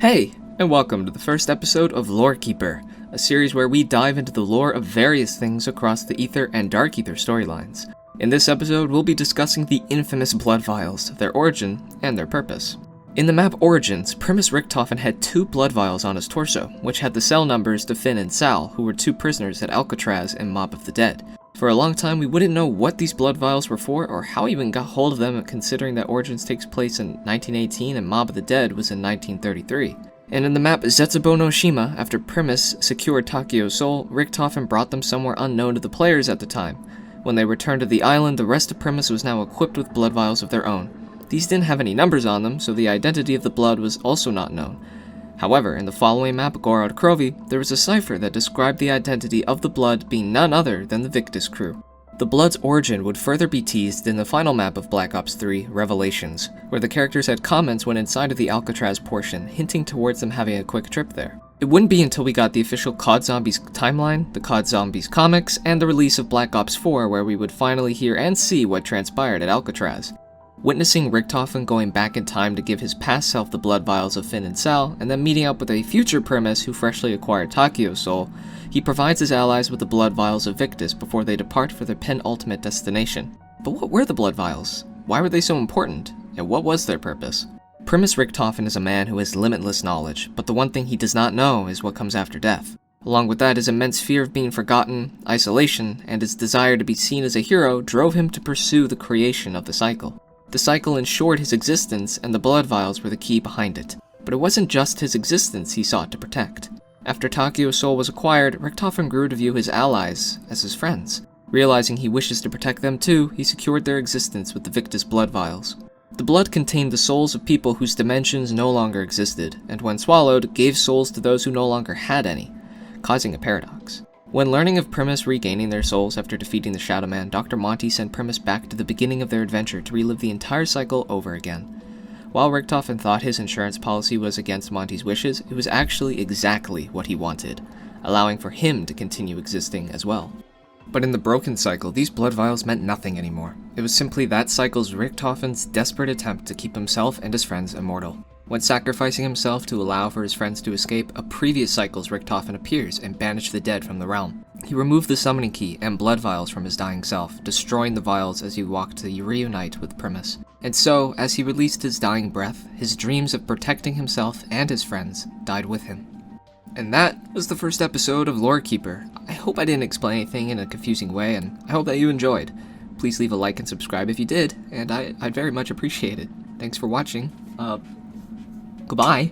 Hey, and welcome to the first episode of Lorekeeper, a series where we dive into the lore of various things across the Ether and Dark Ether storylines. In this episode, we'll be discussing the infamous Blood Vials, their origin, and their purpose. In the map Origins, Primus Richtofen had 2 Blood Vials on his torso, which had the cell numbers to Finn and Sal, who were 2 prisoners at Alcatraz in Mob of the Dead. For a long time, we wouldn't know what these Blood Vials were for, or how he even got hold of them, considering that Origins takes place in 1918 and Mob of the Dead was in 1933. And in the map Zetsubo no Shima, after Primus secured Takio's soul, Richtofen brought them somewhere unknown to the players at the time. When they returned to the island, the rest of Primus was now equipped with Blood Vials of their own. These didn't have any numbers on them, so the identity of the blood was also not known. However, in the following map, Gorod Krovi, there was a cipher that described the identity of the blood being none other than the Victus crew. The blood's origin would further be teased in the final map of Black Ops 3, Revelations, where the characters had comments when inside of the Alcatraz portion, hinting towards them having a quick trip there. It wouldn't be until we got the official COD Zombies timeline, the COD Zombies comics, and the release of Black Ops 4 where we would finally hear and see what transpired at Alcatraz. Witnessing Richtofen going back in time to give his past self the Blood Vials of Finn and Sal, and then meeting up with a future Primus who freshly acquired Takio's soul, he provides his allies with the Blood Vials of Victus before they depart for their penultimate destination. But what were the Blood Vials? Why were they so important? And what was their purpose? Primus Richtofen is a man who has limitless knowledge, but the one thing he does not know is what comes after death. Along with that, his immense fear of being forgotten, isolation, and his desire to be seen as a hero drove him to pursue the creation of the cycle. The cycle ensured his existence, and the Blood Vials were the key behind it. But it wasn't just his existence he sought to protect. After Takio's soul was acquired, Richtofen grew to view his allies as his friends. Realizing he wishes to protect them too, he secured their existence with the Victus Blood Vials. The blood contained the souls of people whose dimensions no longer existed, and when swallowed, gave souls to those who no longer had any, causing a paradox. When learning of Primus regaining their souls after defeating the Shadow Man, Dr. Monty sent Primus back to the beginning of their adventure to relive the entire cycle over again. While Richtofen thought his insurance policy was against Monty's wishes, it was actually exactly what he wanted, allowing for him to continue existing as well. But in the broken cycle, these Blood Vials meant nothing anymore. It was simply that cycle's Richtofen's desperate attempt to keep himself and his friends immortal. When sacrificing himself to allow for his friends to escape, a previous cycle's Richtofen appears and banished the dead from the realm. He removed the summoning key and Blood Vials from his dying self, destroying the vials as he walked to reunite with Primus. And so, as he released his dying breath, his dreams of protecting himself and his friends died with him. And that was the first episode of Lorekeeper. I hope I didn't explain anything in a confusing way, and I hope that you enjoyed. Please leave a like and subscribe if you did, and I'd very much appreciate it. Thanks for watching. Goodbye.